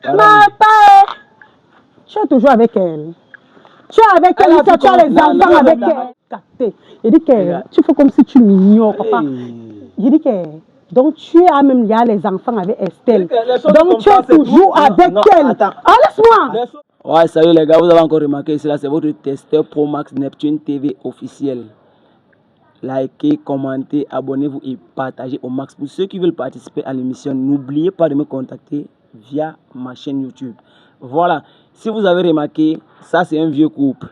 Ma pas. Tu es toujours avec elle. Tu es avec elle, tu as les enfants avec elle. Il dit que tu fais comme si tu m'ignores, papa. Il dit que donc tu as même il y a les enfants avec Estelle. Donc tu es toujours avec elle. Ah, laisse-moi. Ouais, salut les gars, vous avez encore remarqué cela, c'est votre testeur Pro Max Neptune TV officiel. Likez, commentez, abonnez-vous et partagez au max. Pour ceux qui veulent participer à l'émission, n'oubliez pas de me contacter via ma chaîne YouTube. Voilà, si vous avez remarqué, ça c'est un vieux couple.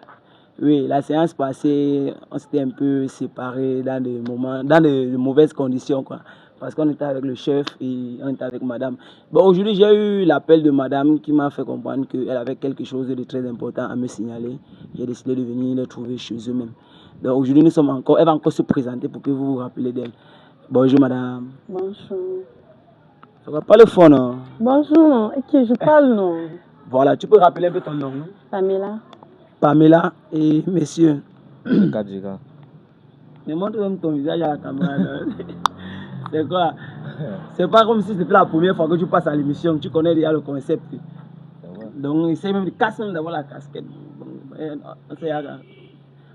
Oui, la séance passée, on s'était un peu séparés dans des moments, dans de mauvaises conditions, quoi. Parce qu'on était avec le chef et on était avec madame. Bon, aujourd'hui, j'ai eu l'appel de madame qui m'a fait comprendre qu'elle avait quelque chose de très important à me signaler. J'ai décidé de venir les trouver chez eux-mêmes. Donc aujourd'hui, nous sommes encore, elle va encore se présenter pour que vous vous rappelez d'elle. Bonjour madame. Bonjour. Ça va pas le fond, non? Bonjour, ok, je parle, non? Voilà, tu peux rappeler un peu ton nom, non? Pamela. Pamela et monsieur. Kadjiga. Mais montre même ton visage à la caméra. C'est quoi? C'est pas comme si c'était la première fois que tu passes à l'émission, tu connais déjà le concept. Donc, essaye même de casser d'avoir la casquette.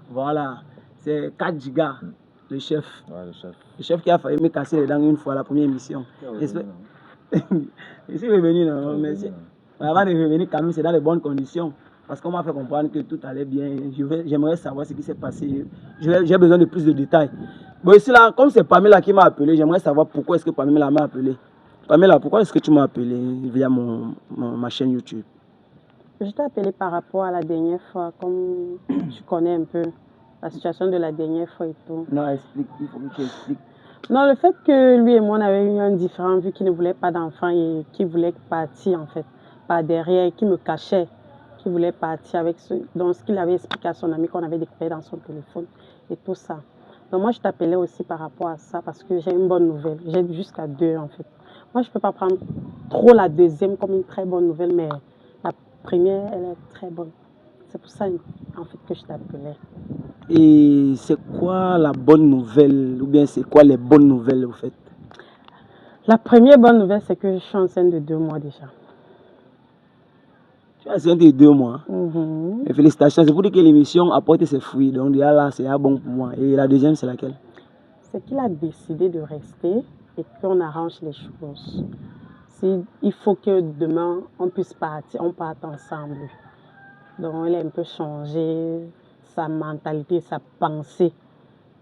Voilà, c'est Kadjiga, le chef. Ouais, le chef. Le chef qui a failli me casser les dents une fois à la première émission. Je suis revenu, non, mais avant de revenir, quand même, c'est dans de bonnes conditions. Parce qu'on m'a fait comprendre que tout allait bien. J'aimerais savoir ce qui s'est passé. J'ai besoin de plus de détails. Bon, ici, là, comme c'est Pamela qui m'a appelé, j'aimerais savoir pourquoi est-ce que Pamela m'a appelé. Pamela, pourquoi est-ce que tu m'as appelé via ma chaîne YouTube? Je t'ai appelé par rapport à la dernière fois, comme tu connais un peu la situation de la dernière fois et tout. Non, explique, il faut que tu expliques. Non, le fait que lui et moi, on avait eu un différend vu qu'il ne voulait pas d'enfant et qu'il voulait partir, en fait, par derrière, qui me cachait, qu'il voulait partir avec donc ce qu'il avait expliqué à son ami qu'on avait découvert dans son téléphone et tout ça. Donc moi, je t'appelais aussi par rapport à ça parce que j'ai une bonne nouvelle. J'ai jusqu'à 2, en fait. Moi, je ne peux pas prendre trop la deuxième comme une très bonne nouvelle, mais la première, elle est très bonne. C'est pour ça, en fait, que je t'appelais. Et c'est quoi la bonne nouvelle, ou bien c'est quoi les bonnes nouvelles, au fait? La première bonne nouvelle, c'est que je suis enceinte de 2 mois déjà. Tu es enceinte de 2 mois. Mm-hmm. Félicitations, c'est pour dire que l'émission apporte ses fruits. Donc déjà là, c'est bon pour moi. Et la deuxième, c'est laquelle? C'est qu'il a décidé de rester et qu'on arrange les choses. Il faut que demain, on puisse partir, on parte ensemble. Donc, il a un peu changé sa mentalité, sa pensée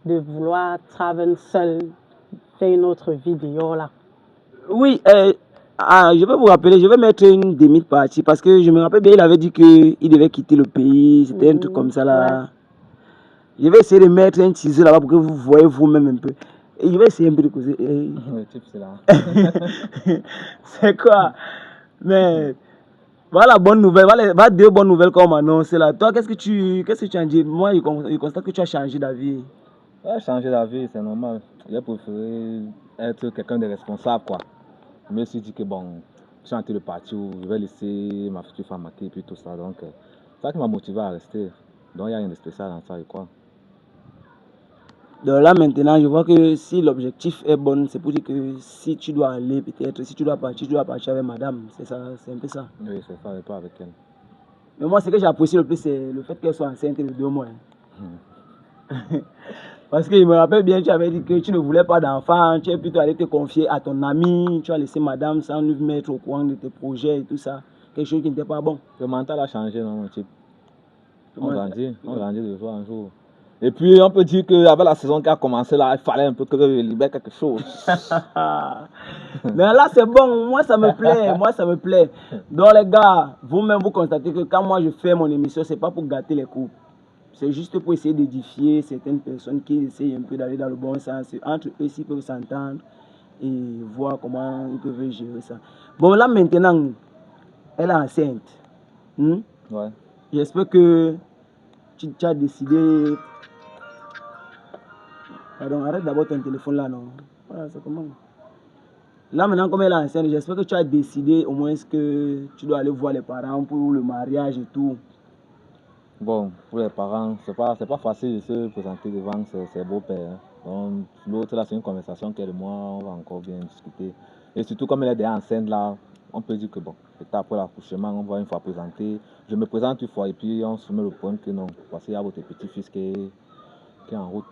de vouloir travailler seul, faire une autre vie dehors là. Oui, je vais vous rappeler, je vais mettre une demi-partie parce que je me rappelle bien, il avait dit qu'il devait quitter le pays. C'était un truc comme ça là. Ouais. Je vais essayer de mettre un teaser là-bas pour que vous voyez vous-même un peu. Et je vais essayer un peu de causer. Le type, c'est là. C'est quoi? Mais voilà la bonne nouvelle. Voilà 2 bonnes nouvelles qu'on m'a annoncé là. Toi, qu'est-ce que tu as dit? Moi, je constate que tu as changé d'avis. Ouais, changer la vie, c'est normal. J'ai préféré être quelqu'un de responsable, quoi. Je me suis dit que bon, je suis en train de partir, je vais laisser ma future femme et puis tout ça. Donc, c'est ça qui m'a motivé à rester. Donc, il n'y a rien de spécial dans ça, je crois. Donc là maintenant, je vois que si l'objectif est bon, c'est pour dire que si tu dois aller, peut-être, si tu dois partir avec madame. C'est ça, c'est un peu ça. Oui, c'est ça, et pas avec elle. Mais moi, ce que j'apprécie le plus, c'est le fait qu'elle soit enceinte de 2 mois. Parce que je me rappelle bien, tu avais dit que tu ne voulais pas d'enfant, tu es plutôt allé te confier à ton ami, tu as laissé madame sans nous mettre au courant de tes projets et tout ça. Quelque chose qui n'était pas bon. Le mental a changé, non, mon type. On grandit de jour en jour. Et puis, on peut dire qu'avec la saison qui a commencé là, il fallait un peu que je libère quelque chose. Mais là, c'est bon, moi ça me plaît, Donc les gars, vous-même vous constatez que quand moi je fais mon émission, c'est pas pour gâter les couples. C'est juste pour essayer d'édifier certaines personnes qui essayent un peu d'aller dans le bon sens. Entre eux, s'ils peuvent s'entendre et voir comment ils peuvent gérer ça. Bon, là maintenant, elle est enceinte. Ouais. J'espère que tu as décidé. Pardon, arrête d'abord ton téléphone là, non. Voilà, c'est comment. Là maintenant, comme elle est enceinte, j'espère que tu as décidé au moins que tu dois aller voir les parents pour le mariage et tout. Bon, pour les parents, c'est pas facile de se présenter devant ses beaux-pères. Donc, l'autre là, c'est une conversation qu'elle et moi, on va encore bien discuter. Et surtout, comme elle est déjà enceinte là, on peut dire que bon, l'état après l'accouchement, on va une fois présenter. Je me présente une fois et puis on soumet le point que non, parce qu'il y a votre petit-fils qui est en route.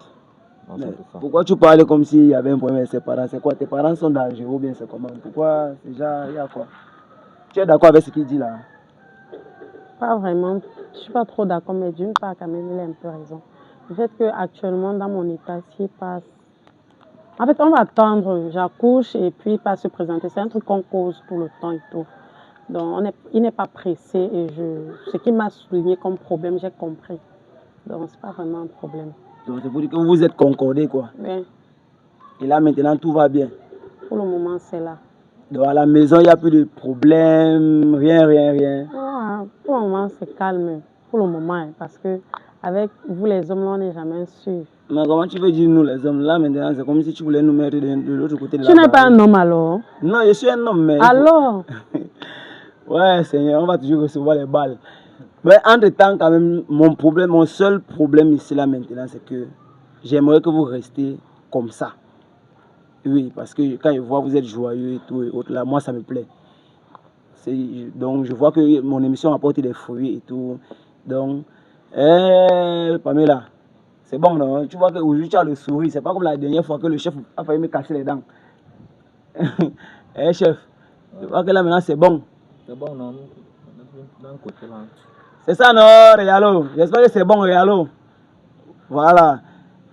Non, c'est ça. Pourquoi tu parles comme s'il y avait un problème avec ses parents? C'est quoi? Tes parents sont dangereux ou bien c'est comment? Pourquoi déjà, il y a quoi? Tu es d'accord avec ce qu'il dit là? Pas vraiment. Je suis pas trop d'accord, mais d'une part, quand même, il a un peu raison. Le fait qu'actuellement, dans mon état, s'il passe. En fait, on va attendre, j'accouche et puis il passe se présenter. C'est un truc qu'on cause tout le temps et tout. Donc, il n'est pas pressé et ce qui m'a souligné comme problème, j'ai compris. Donc, c'est pas vraiment un problème. Donc, c'est pour dire que vous êtes concordés, quoi. Oui. Et là, maintenant, tout va bien. Pour le moment, c'est là. Donc, à la maison, il n'y a plus de problème, rien. Ouais, pour le moment, c'est calme. Pour le moment, hein, parce que avec vous, les hommes, là, on n'est jamais sûr. Mais comment tu veux dire nous, les hommes? Là, maintenant, c'est comme si tu voulais nous mettre de l'autre côté de la Tu n'es pas barrière. un homme alors? Non, je suis un homme, mais... Alors? Ouais, Seigneur, on va toujours recevoir les balles. Mais entre-temps, quand même, mon seul problème ici, là, maintenant, c'est que j'aimerais que vous restiez comme ça. Oui, parce que quand je vois que vous êtes joyeux et tout, et autres, là, moi, ça me plaît. Donc, je vois que mon émission apporte des fruits et tout. Donc, Pamela, c'est bon, non? Tu vois qu'aujourd'hui, tu as le sourire. C'est pas comme la dernière fois que le chef a failli me casser les dents. Chef, je vois que là, maintenant, c'est bon. C'est bon, non? D'un côté là. C'est ça, non, Réalo? J'espère que c'est bon, Réalo. Voilà.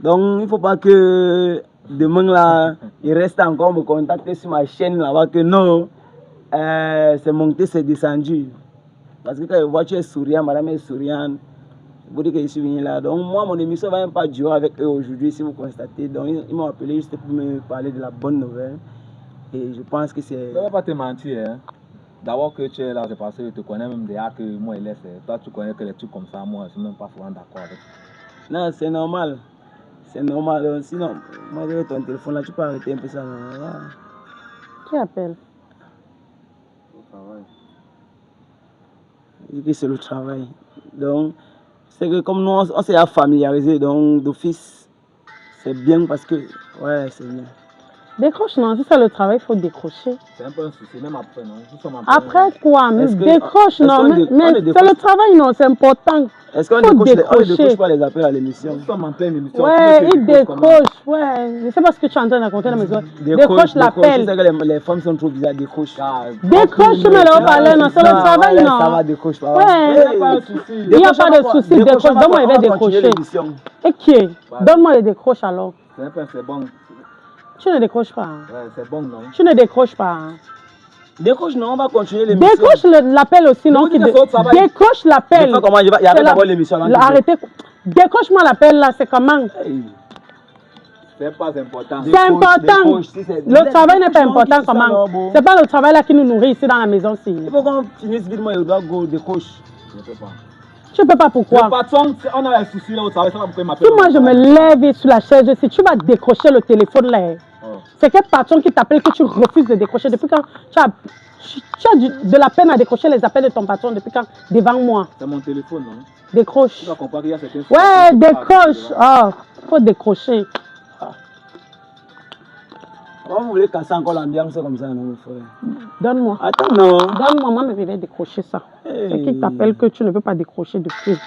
Donc, il ne faut pas que demain, là, il reste encore me contacter sur ma chaîne là-bas que non, c'est monté, c'est descendu. Parce que quand je vois que tu es souriant, madame est souriante, vous dites que je suis venu là. Donc, moi, mon émission ne va même pas durer avec eux aujourd'hui, si vous constatez. Donc, ils m'ont appelé juste pour me parler de la bonne nouvelle. Et je pense que c'est... Je ne vais pas te mentir, hein. D'abord que tu es là, c'est parce que je te connais même déjà que moi, il est. Toi, tu connais que les trucs comme ça, moi, je ne suis même pas souvent d'accord avec. Non, c'est normal. C'est normal. Sinon, moi, j'ai ton téléphone là, tu peux arrêter un peu ça. Là. Qui appelle? Le travail. Je dis que c'est le travail. Donc, c'est que comme nous, on s'est familiarisé, donc d'office, c'est bien parce que, ouais, c'est bien. Décroche, non, si c'est le travail, il faut décrocher. C'est un peu un souci, même après, non? Après quoi? Mais Est-ce que- décroche, est-ce non, qu'on mais dé- on c'est décroche? le travail, non, c'est important. Est-ce qu'on Faut décroche, on ne décrocher. décroche pas les appels à l'émission? Nous sommes en pleine émission. Ouais, il décroche, ouais. Je sais pas ce que tu es en train de raconter à la maison. Décroche l'appel. C'est que les femmes sont trop bizarres, décroche. Décroche, tu mets le haut-parleur, non, c'est le travail, non. Ça va, décroche pas. Ouais. Il n'y a pas de souci. Il n'y a pas de souci, décroche. Donne-moi, il va décrocher. Et qui est? Donne-moi le décroche alors. C'est bon. Tu ne décroches pas. Ouais, c'est bon, non? Tu ne décroches pas. Décroche, non, on va continuer l'émission. Décroche l'appel aussi, non? Décroche l'appel. Comment il y avait d'abord l'émission là. Arrêtez. Décroche-moi l'appel là, c'est comment? C'est pas important. C'est important. Le travail n'est pas important comment? C'est pas le travail là qui nous nourrit ici dans la maison. Il faut qu'on finisse vite, moi, il doit go décroche. Je ne peux pas. Tu ne peux pas pourquoi? Le patron, on a un souci là au travail, ça va pourquoi il m'appelle. Si moi je me lève sur la chaise, si tu vas décrocher le téléphone là, c'est quel patron qui t'appelle que tu refuses de décrocher? Depuis quand tu as de la peine à décrocher les appels de ton patron depuis quand? Devant moi. C'est mon téléphone, non? Décroche. Tu vas comprendre qu'il y a certains... Ouais, décroche. Oh, faut décrocher. Comment vous voulez casser encore l'ambiance comme ça, non, mon frère? Donne-moi. Attends, non. Donne-moi, moi, mais je vais décrocher ça. C'est qui t'appelle que tu ne veux pas décrocher depuis?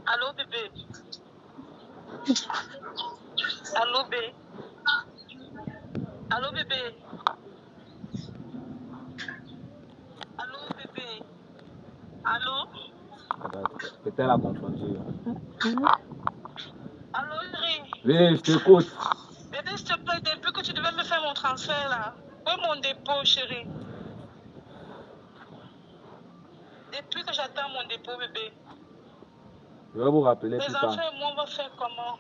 Allô, bébé? Allô, bébé? Allô, bébé? Allô, bébé? Allô? Peut-être la confondu. Allô, chérie? Oui, je t'écoute. Bébé, s'il te plaît, depuis que tu devais me faire mon transfert là, où est mon dépôt, chérie? Depuis que j'attends mon dépôt, bébé. Je vais vous rappeler Les plus tard. enfants et moi, on va faire comment?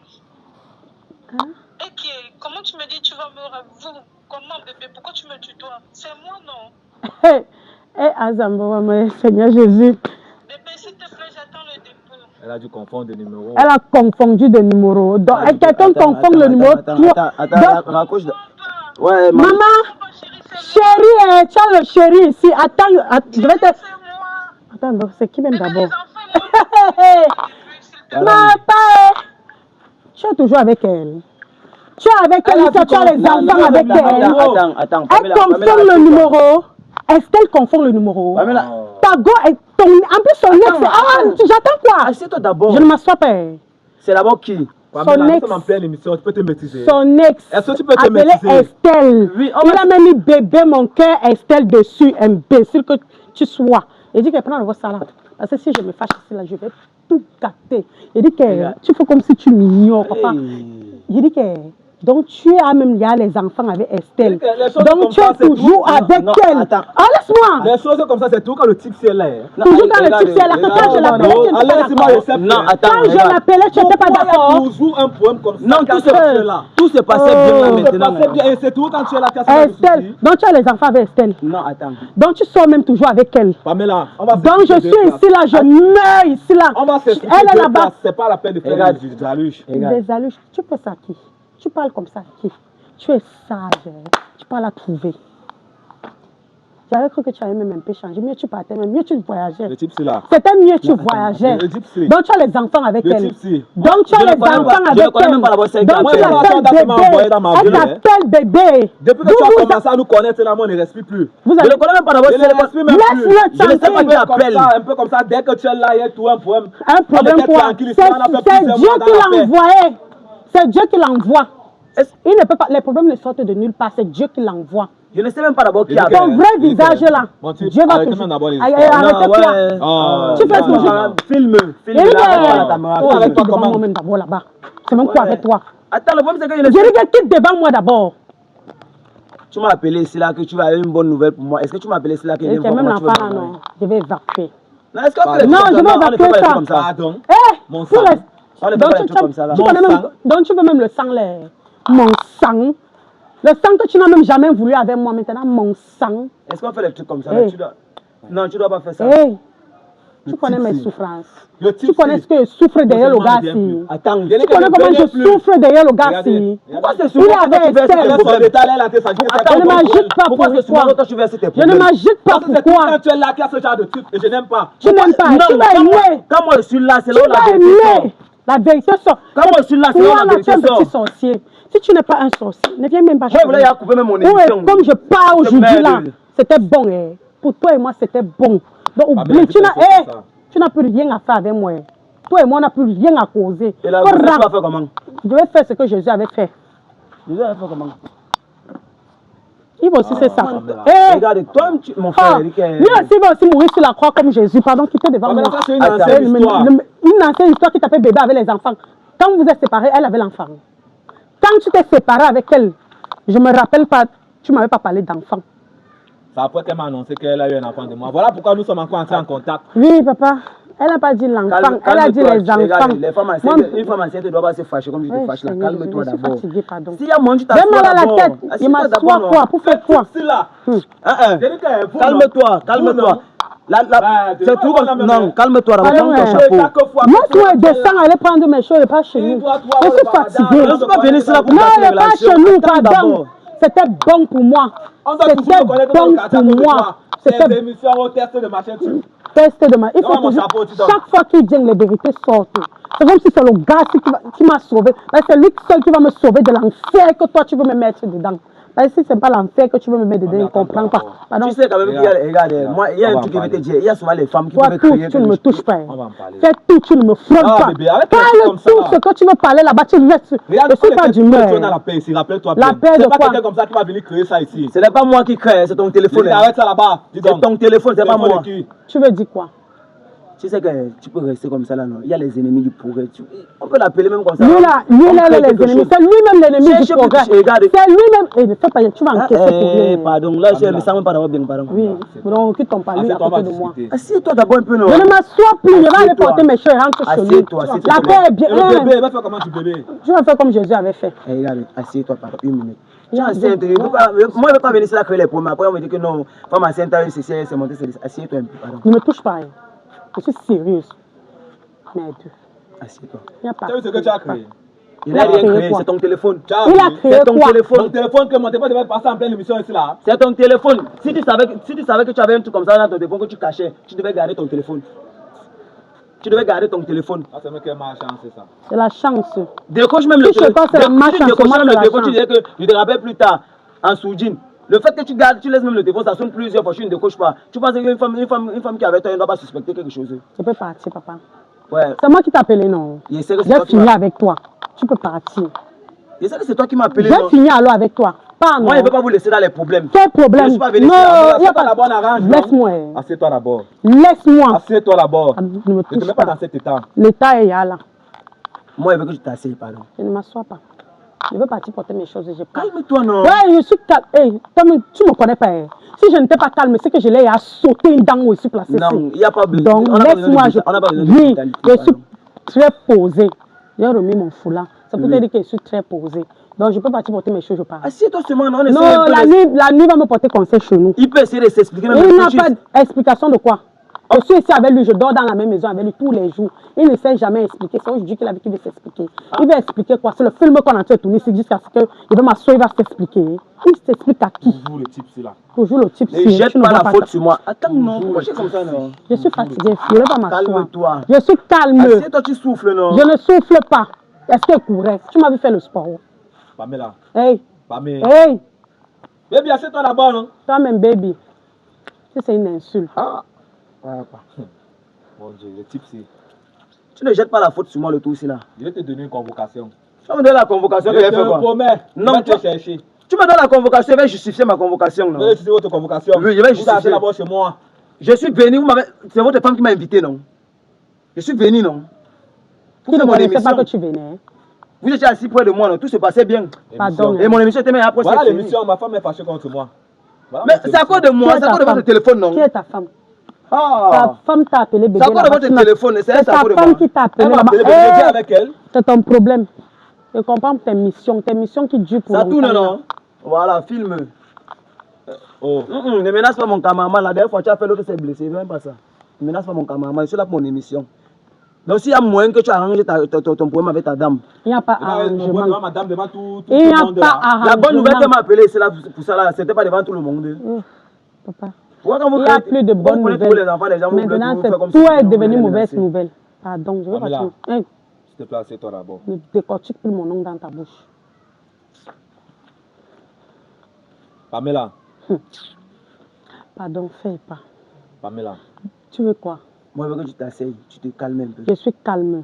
Et qui est? Comment tu me dis tu vas me vous? Comment, bébé? Pourquoi tu me tutoies? C'est moi, non? Azambo, Seigneur Jésus. Bébé, s'il te plaît, j'attends le dépôt. Elle a dû confondre des numéros. Elle a confondu des numéros. Donc, quelqu'un confond le numéro. Attends, raccroche. Ouais, maman, chérie, tu as le chéri ici. Attends, je vais te. C'est moi. Attends, donc, c'est qui même d'abord? Les enfants, moi. Papa, Tu es toujours avec elle. Tu es avec elle, tu as les enfants avec elle. Attends. Elle confond le numéro. Est-ce qu'elle confond le numéro? Ta go est ton... En plus, son ex... Ah, j'attends quoi? Assieds-toi d'abord. Je ne m'assois pas. C'est d'abord qui? Son ex. En pleine émission, tu peux te maîtriser. Son ex. Est-ce que tu peux te appelé maîtriser? Estelle. Oui, Il a même mis bébé, mon cœur, Estelle dessus. Imbécile que tu sois. Il dit qu'elle prend le salade. Parce que si je me fâche ici, là, je vais tout gâter. Il dit que tu fais comme si tu m'ignores, papa. Il dit que... Donc tu as même lié les enfants avec Estelle. Donc tu es toujours avec elle. Ah, laisse-moi. Les choses comme ça, c'est tout quand le type c'est là. Toujours quand le type c'est là. Quand je l'appelais, tu n'étais pas d'accord. Non, attends. Quand je l'appelais, tu n'étais pas d'accord. Toujours un problème comme ça. Non, tout se passait bien là maintenant. Et c'est tout quand tu es là. Estelle. Donc tu as les enfants avec Estelle. Non, attends. Donc tu sors même toujours avec elle. Pamela, on va. Donc je suis ici là, je meurs ici là. On va s'expliquer. Elle est là-bas. C'est pas la peine de faire des aluches. Des aluches. Tu fais ça à qui? Tu parles comme ça à qui? Tu es sage, tu parles à trouver. J'avais cru que tu avais même un peu changé. Mieux tu partais, même mieux tu voyageais. Le type c'est là. C'était mieux tu voyageais. Donc tu as les enfants avec elle. Donc tu as les enfants avec elle. Donc tu l'appelles bébé. Depuis que tu as commencé à nous connaître, là, on ne respire plus. Je ne connais même pas d'abord. Laisse-le Je ne sais pas qui appelle. Un peu comme ça, dès que tu es là, il y a tout un problème. Un problème quoi? C'est Dieu qui l'a envoyé. C'est Dieu qui l'envoie. Il ne peut pas, les problèmes ne sortent de nulle part, c'est Dieu qui l'envoie. Je ne sais même pas d'abord qui a. Ton vrai visage là, Dieu va toujours. Tu fais toujours. Filme. La caméra. Avec toi devant moi-même d'abord là-bas. C'est même quoi avec toi? Attends, le problème c'est que je ne sais pas. Quitte devant moi d'abord. Tu m'as appelé ici là que tu vas avoir une bonne nouvelle pour moi. Est-ce que tu m'as appelé ici là que tu as même l'enfant là, non? Je vais évacuer. Non, est-ce qu'on non, je vais évacuer ça. Pardon. Mon sang. Donc tu veux même le sang là. Mon sang. Le sang que tu n'as même jamais voulu avec moi maintenant, mon sang. Est-ce qu'on fait des trucs comme ça? Non, tu ne dois pas faire ça. Tu connais mes souffrances. Tu connais ce que je souffre derrière le gars ci. Attends, tu connais comment je souffre derrière le gars ci. Pourquoi c'est souvent que tu verses Je ne m'agite pas pourquoi. Je ne m'agite pas pourquoi. Quand tu es là, qu'il y a ce genre de truc et je n'aime pas. Tu n'aimes pas. Tu vas aimer. Quand moi je suis là, c'est là où la vérité sort. La vérité sort. Quand moi je suis là, c'est là où la vérité sort. Petit sorcier. Si tu n'es pas un sorcier, ne viens même pas chez moi. Comme je parle aujourd'hui là, c'était bon. Pour toi et moi, c'était bon. Donc oublie, tu n'as plus rien à faire avec moi. Toi et moi, on n'a plus rien à causer. Et là, tu vas faire comment? Je vais faire ce que Jésus avait fait. Jésus avait fait comment? Il va aussi, c'est ça. Regarde, toi, mon frère, Eric. Lui aussi, il va aussi mourir sur la croix comme Jésus. Pardon, qui était devant moi. C'est une ancienne histoire. Une ancienne histoire qui t'appelle bébé avec les enfants. Quand vous êtes séparés, elle avait l'enfant. Quand tu t'es séparé avec elle, je ne me rappelle pas, tu ne m'avais pas parlé d'enfant. C'est après qu'elle m'a annoncé qu'elle a eu un enfant de moi. Voilà pourquoi nous sommes encore entrés en contact. Oui, papa. Elle n'a pas dit l'enfant, elle a dit les enfants. Les femmes enceintes, une femme enceinte ne doit pas se fâcher comme je te fâche là. Calme-toi d'abord. Si y a mon tu t'assois d'abord. Il m'assoit quoi? Pour faire quoi? Calme-toi, calme-toi. C'est tout. Non, calme-toi d'abord. Ton chapeau. Laisse-moi descendre, aller prendre mes choses et pas chez nous. Je suis fatiguée. Je ne suis pas venu là pour non, elle pas chez nous, pardon. C'était bon pour moi. C'était bon pour moi. C'était des émissions au test de machin. Test de ma. Il faut toujours, chaque fois qu'il dit les vérités sortent. C'est comme si c'est le gars qui m'a sauvé. C'est lui seul qui va me sauver de l'enfer que toi tu veux me mettre dedans. Si ce n'est pas l'enfer que tu veux me mettre dedans, je ne comprends pas. Pardon. Tu sais quand même qu'il y a, regarde, moi, il y a un truc qui veut te dire, il y a souvent les femmes qui peuvent crier. Tu ne me touches pas. Fais tout, tu ne me frottes pas. Parle tout ce que tu veux parler là-bas, tu restes. Je suis pas d'humeur. Tu es dans la paix ici, rappelle-toi. La paix de quoi? C'est pas quelqu'un comme ça qui va venir créer ça ici. Ce n'est pas moi qui crée, c'est ton téléphone. Arrête ça là-bas. C'est ton téléphone, c'est pas moi. Tu veux dire quoi? Tu sais que tu peux rester comme ça là, non? Il y a les ennemis du progrès. On peut l'appeler même comme ça. Lui là, les ennemis. C'est lui-même l'ennemi du progrès. C'est lui-même. Ne fais pas, tu vas encaisser pour rien. Pardon, là je ne me sens même pas d'avoir bien, pardon. Oui, donc quitte ton palais à côté de moi. Assieds-toi d'abord un peu, non? Je ne m'assois plus, je vais aller porter mes choses et rentrer chez lui. La paix est bien. Le bébé, va faire comment tu bébé? Je vais faire comme Jésus avait fait. Regarde, assieds-toi, pardon, une minute. Moi, je ne vais pas venir ici là créer les problèmes. Après, on me dit que non, femme enceinte, c'est monté, assieds-toi un peu, pardon. Ne me touche pas. Je suis sérieuse. Merde. Assieds-toi. Il n'y a pas. Tu sais ce que tu as créé? Il n'a rien créé, c'est ton téléphone. Il a créé c'est ton quoi? téléphone. Ton téléphone que mon téléphone devait passer en pleine émission ici là. C'est ton téléphone. Si tu savais que tu avais un truc comme ça dans ton téléphone que tu cachais, tu devais garder ton téléphone. Tu devais garder ton téléphone. Ah, c'est même quelle malchance, c'est ça. C'est la chance. Décoche même le Si je sais pas, c'est la malchance. Décoche Moi, même c'est le la téléphone. Tu chance. disais que je te rappelle plus tard en sourdine. Le fait que tu gardes, tu laisses même le téléphone, ça sonne plusieurs fois, tu ne décoches pas. Tu penses qu'une femme qui est avec toi, elle ne doit pas suspecter quelque chose. Tu peux partir, papa. Ouais. C'est moi qui t'ai appelé, non? Je sais que c'est J'ai toi qui fini m'as- avec toi. Tu peux partir. Je sais que c'est toi qui m'as appelé. J'ai non? fini alors avec toi. Pas non. Moi, je ne peux pas vous laisser dans les problèmes. Quel Je ne problème? suis pas venu Non, ici. il n'y a Assieds-toi pas. d'abord, arrange. Laisse-moi. Assieds-toi d'abord. Laisse-moi. Assieds-toi d'abord. Ah, ne me Ne te touche mets pas pas. dans cet état. L'état est là. Moi, je veux que tu t'asseyes, pardon. Je ne m'assois pas. Je veux partir porter mes choses et je pars. Calme-toi, non? Ouais, je suis calme. Hey, tu ne me connais pas. Hein. Si je n'étais pas calme, c'est que je l'ai à sauter une dent où je suis placée. Non, il n'y a pas besoin. Donc, on a pas laisse-moi. besoin de- on n'a pas besoin de Oui, brutalité, je suis pardon. très posée. J'ai remis mon foulard. C'est pour Oui. te dire que je suis très posée. Donc, je peux partir porter mes choses, je pars. Assieds-toi seulement, non? On essaie Non, un peu la nuit va me porter conseil chez nous. Il peut essayer de s'expliquer. même Il si n'a tu- pas d'explication de quoi. Je suis ici avec lui, je dors dans la même maison avec lui tous les jours. Il ne sait jamais expliquer. C'est aujourd'hui qu'il a vu qu'il veut s'expliquer. Il va expliquer quoi? C'est le film qu'on est en train de tourner ici jusqu'à ce qu'il va m'asseoir, il va s'expliquer. Il s'explique à qui? Toujours le type, c'est là. Toujours le type Ne si jette tu ne pas vois la faute ça. sur moi. Attends, non. Pourquoi tu es comme ça, non? Je suis fatiguée, je ne vais pas m'asseoir. Calme-toi. Je suis calme. Assieds-toi, tu souffles, non? Je ne souffle pas. Est-ce qu'elle courait? Tu m'as vu faire le sport. Pamela. Hey, Pamela. hey, Baby, assieds-toi d'abord, non? toi-même, baby. Si c'est une insulte. Ah, Mon Dieu, le type, c'est. tu ne jettes pas la faute sur moi, le tout ici, là. Je vais te donner une convocation. Tu vas me donner la convocation, Je que j'ai te fait quoi? promets. Non, Je vais toi- te chercher. Tu me donnes la convocation, je vais justifier ma convocation, Je non? vais justifier votre convocation. Oui, je vais Vous justifier. allez d'abord chez moi. Je suis venu, c'est votre femme qui m'a invité, non? Je suis venu, non? Pour Tu ne faire mon connaissais pas émission. que tu venais. Hein? Vous étiez assis près de moi, non? Tout se passait bien. Pardon. Et mon émission était même après. Voilà c'est fini. l'émission, ma femme est fâchée contre moi. Voilà Mais votre c'est à cause de moi, Qui est c'est à ta cause de votre femme? téléphone, non? Qui est ta femme? Ta Ah! femme t'a appelé bébé. C'est à cause de là-bas, votre tu m'as- téléphone, c'est C'est à ta cause de femme moi. qui t'a appelé Elle m'a là-bas. appelé, Hey, je viens avec elle. c'est ton problème. Je comprends tes missions qui durent pour Ça longtemps, tourne, là. non? Voilà, filme. Oh. Ne menace pas mon cameraman. La dernière fois, tu as fait l'autre, c'est blessé. Même pas ça. Ne menace pas mon cameraman. Je suis là pour mon émission. Donc, s'il y a moyen que tu arranges ton problème avec ta dame. Il n'y a pas Mon boy, arrangement. devant madame, devant tout Il n'y le a monde pas là. arrangement. La bonne nouvelle qu'elle m'a appelé, c'est là pour ça. Là, c'était pas devant tout le monde. Papa. Pourquoi quand vous Il n'y a créez- plus de pourquoi bonnes vous prenez tous nouvelles. les enfants, les gens, vous voulez Maintenant, tout faire comme tout si est vous devenu voulez les mauvaise menacer. nouvelle. Pardon, je vais Pamela. pas te... Hey, S'il te plaît, assieds-toi d'abord. ne décortique plus mon nom dans ta bouche. Pamela. Pardon, fais pas. Pamela. Tu veux quoi? Moi, je veux que tu t'asseyes, tu te calmes un peu. Je suis calme.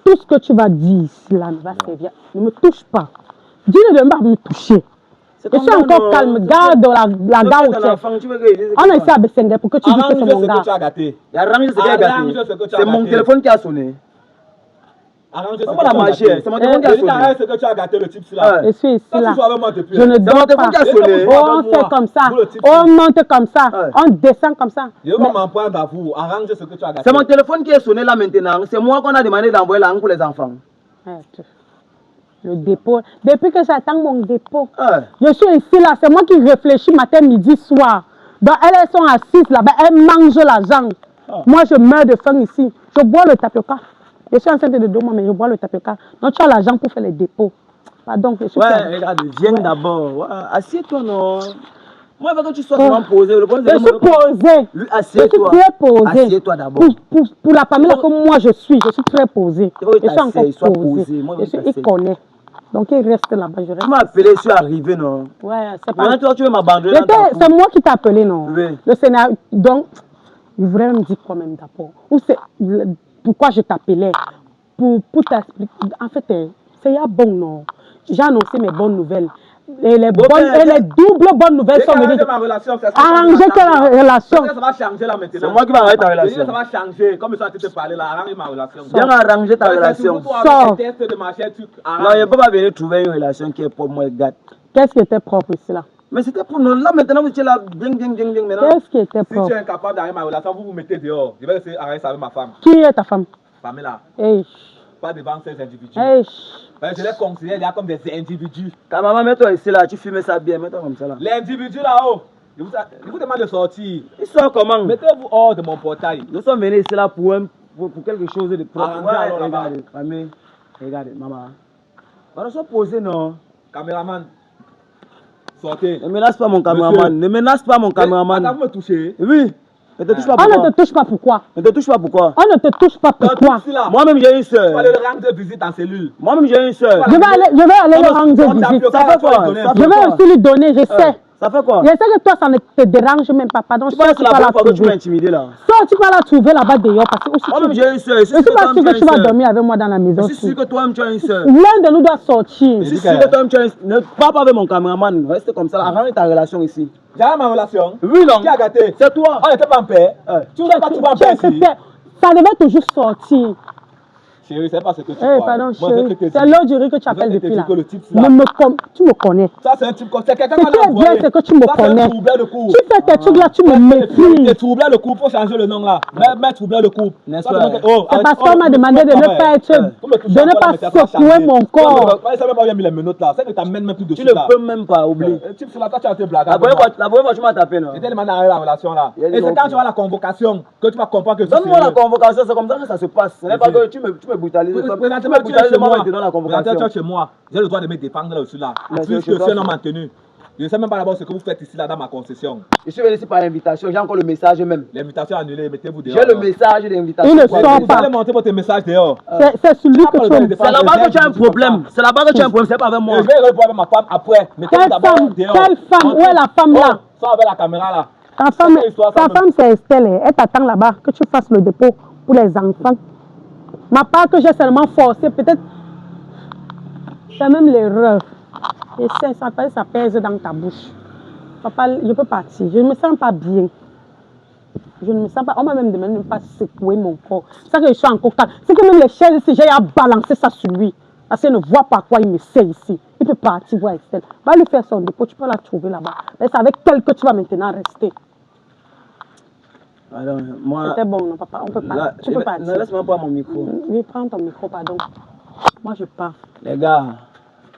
Tout ce que tu vas dire ici, là, ne va servir. Ne me touche pas. Dis-le de ne pas me toucher. C'est Je ton suis gars, encore non? calme. C'est Garde la ton- gare c'est où ton tu es. enfant, tu veux que je dise On quoi? est ici à Bessengue pour que tu dises que Arrange c'est ce mon que gars. tu as gâté. Il y a arrange ce qui a Arrange gâté. ce que tu as C'est mon gâté. téléphone qui a sonné. Arrange ce que C'est tu pas la as magie, gâté. c'est mon téléphone qui a Je dis sonné. arrête ce que tu as gâté, le type là. Je suis ici, Toi, là. tu sois avec moi depuis. Je ne mon dors téléphone pas. qui a sonné. Oh, on fait comme ça. Vous, le type, On monte comme ça. Ouais. On descend comme ça. Je vais Mais- pas m'en prendre à vous. Arrange ce que tu as gâté. C'est mon téléphone qui est sonné là maintenant. C'est moi qu'on a demandé d'envoyer l'argent pour les enfants. Le dépôt. Depuis que j'attends mon dépôt. Ouais. Je suis ici là, c'est moi qui réfléchis matin, midi, soir. Donc elles sont assises là-bas, elles mangent l'argent. Moi je meurs de faim ici. Je bois le tapioca. Je suis enceinte de 2 mois, mais je bois le tapioca. Donc tu as l'argent pour faire les dépôts. Pardon, je suis Ouais, perdue. regarde, viens d'abord. Ouais, assieds-toi, non. Moi, je veux que tu sois vraiment posé. Le problème, Je c'est suis que moi- posée. Lui, Je assieds-toi. suis très posée. Assieds-toi d'abord. Pour la Pamela que moi je suis très posée. Il faut que Je suis t'asseyes, sois encore posée. posée. Moi, Je je veux suis, que il t'asseyes. connaît. Donc il reste là-bas, je reste. Tu m'as appelé, je suis arrivé, non. Ouais, c'est pas. Maintenant, toi, tu veux m'abandonner dans ta cour. C'est moi qui t'ai appelé, non? Oui. Le scénario. Donc, je voudrais me dire quoi même d'abord. Ou c'est pourquoi je t'appelais? Pour t'expliquer. En fait, c'est bon, non? J'ai annoncé mes bonnes nouvelles. Et les, doubles bonnes nouvelles sont venues. ma relation. Arranger quelle relation? Ça va changer là maintenant. C'est moi qui vais arrêter ta Je dis que relation. ça va changer. Comme ils sont en train de te parler là, arrange ma relation. Viens arranger ta Ouais, c'est relation. toujours toi Sors. avec tes tests de machin, tu Non, arranges. je ne peux pas venir trouver une relation qui est pour moi, gâte. Qu'est-ce qui était propre ici là? Mais c'était pour nous. Là, maintenant, vous étiez là, bien, maintenant. Qu'est-ce qui était Si tu propre? es incapable d'arrêter ma relation, vous vous mettez dehors. Je vais essayer d'arrêter ça avec ma femme. Qui est ta femme? Pamela, Hey, pas devant ces individus. hey. Je les considère là comme des individus. Ta maman, mets-toi ici là, tu fumes ça bien, mets-toi comme ça là. L'individu là-haut, je vous demande de sortir. Il sort comment? Mettez-vous hors de mon portail. Nous sommes venus ici là pour quelque chose de propre. Arrangez alors là-bas. Regardez, famille. Regardez, maman. On va se poser, non? Caméraman, sortez. Ne menace pas mon caméraman. Monsieur. Ne menace pas mon caméraman. Attends, vous me touchez. Oui. Ne te touche pas On pourquoi? ne te touche pas pourquoi? Ne te touche pas pourquoi? On ne te touche pas pourquoi? Moi-même j'ai une Tu vas soeur. aller le rendre visite en cellule. Moi-même j'ai une soeur. Je vais aller le rendre visite. Ça fait quoi? Je vais aussi lui donner, je sais. Ça fait quoi? Je sais que toi, ça ne te dérange même pas. Pardon, Tu penses que tu la vas la première fois que tu m'as trouver. intimidé là? Sors, tu vas la trouver là-bas dehors. Parce que aussi, Moi-même tu... j'ai une soeur. Je suis pas sûr que tu vas dormir avec moi dans la maison. Je suis sûr que toi-même tu as une soeur. L'un de nous doit sortir. Je suis sûr que toi-même tu as une soeur. Ne parle pas avec mon caméraman. Reste comme ça. Arrête ta relation ici. J'ai ma relation. Oui, non. Qui a gâté? C'est toi. On n'était pas en paix. Tu ne sais pas, tu vas en paix ici. Ça devait toujours sortir. Chérie, c'est pas ce que tu Eh, crois. pardon, Moi, chérie. je te dis. C'est l'heure du riz que tu Je appelles vais te depuis dire là. que le type, là. Tu me connais. Ça, c'est un type comme c'est quelqu'un Ce qu'on qui a est bien, envoyé. c'est que tu me Ça, c'est connais. un troubleur de couple. Tu fais tes trucs là, tu me méprises. C'est troubleur de couple, faut changer le nom là. Mais troubleur de couple. N'est-ce Ça, pas? c'est C'est parce qu'on m'a demandé de ne pas être, de ne pas secouer mon corps. Ça même pas bien mis les menottes là. C'est que t'amènes même plus de Tu ne peux même pas oublier. Type sur la toi tu as été blague. La première fois tu m'as tapé, non? C'était le mandat la relation là. Il y a des Et c'est gens quand qui- tu vois la convocation que tu vas comprendre que c'est Donne-moi la convocation, c'est comme ça que ça se passe. Ce n'est pas que tu me brutalises. Tu me brutalises moi maintenant la convocation. Chez moi, j'ai le droit de me défendre là aussi là. Mais Puisque je je dois suis un homme faire. maintenu. Je ne sais même pas d'abord ce que vous faites ici là dans ma concession. Je suis venu ici par invitation, j'ai encore le message même. L'invitation annulée, mettez-vous dehors. J'ai le message d'invitation. Il ne Vous sort pas. allez monter votre message dehors. C'est celui que tu C'est aimes. C'est là-bas que tu as un problème. C'est là-bas que tu as un problème, c'est pas avec moi. Je vais répondre avec ma femme après. Mettez-vous Quelle d'abord femme? dehors. Quelle femme? Où est la femme là? Sors avec la caméra là. Ta femme, C'est l'histoire, ça, même. c'est Estelle. Elle t'attend là-bas que tu fasses le dépôt pour les enfants. Ma part que j'ai seulement forcé, peut-être. C'est même l'erreur. Et ça pèse dans ta bouche. Papa, je peux partir. Je ne me sens pas bien. Je ne me sens pas. On m'a même demandé de ne pas secouer mon corps. C'est ça que je suis encore calme. C'est que même les chaises ici, j'ai à balancer ça sur lui. Parce qu'il ne voit pas quoi il me sait ici. Il peut partir voir Estelle. Va lui faire son dépôt. Tu peux la trouver là-bas. Mais c'est avec elle que tu vas maintenant rester. Alors, moi. C'était bon, non, papa. On peut partir. Tu peux partir. Non, laisse-moi prendre mon micro. Oui, prends ton micro, pardon. Moi, je pars. Les gars,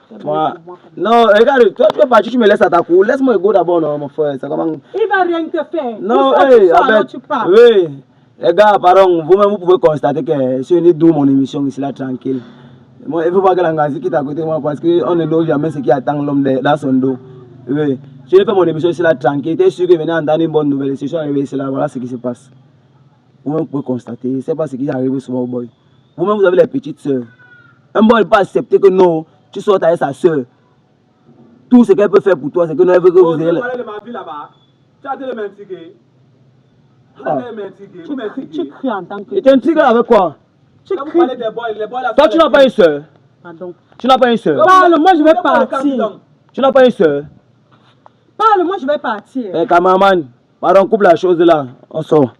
C'est bon moi. pour moi. Non, regarde, toi tu peux partir, tu me laisses à ta cour. Laisse-moi go d'abord, non, mon frère. C'est comment. Il va rien te faire. Non, Pour ça, hey, tu sors, alors avec. tu pars. Oui. Les gars, pardon, vous-même vous pouvez constater que je suis venu d'où mon émission ici là tranquille. Moi, il ne faut pas que l'angazi quitte à côté de moi parce qu'on ne knows jamais ce qui attend l'homme dans son dos. Oui. Je n'ai fait mon émission ici là tranquille. J'étais sûr que venait entendre une bonne nouvelle. Si je suis arrivé ici là, voilà ce qui se passe. Vous-même pouvez constater. Ce n'est pas ce qui arrive souvent au boy. Vous-même vous avez les petites sœurs. Un boy ne peut pas accepter que non, tu sortes avec sa sœur. Tout ce qu'elle peut faire pour toi, c'est que non, elle veut que vous ayez. Tu parles de ma vie là-bas. Tu as dit le même ticket. Tu as dit le même ticket. Vous même Tu ticket. cries en tant que... Et tu es un tigre avec quoi? Tu Quand vous cries. parlez des boys, les boys là. Toi, tu n'as pas une sœur. Pardon. Tu n'as pas une sœur. Parle, moi je vais partir. Tu n'as pas une sœur. Parle, moi je vais partir. Eh, cameraman, pardon, coupe la chose là. On sort.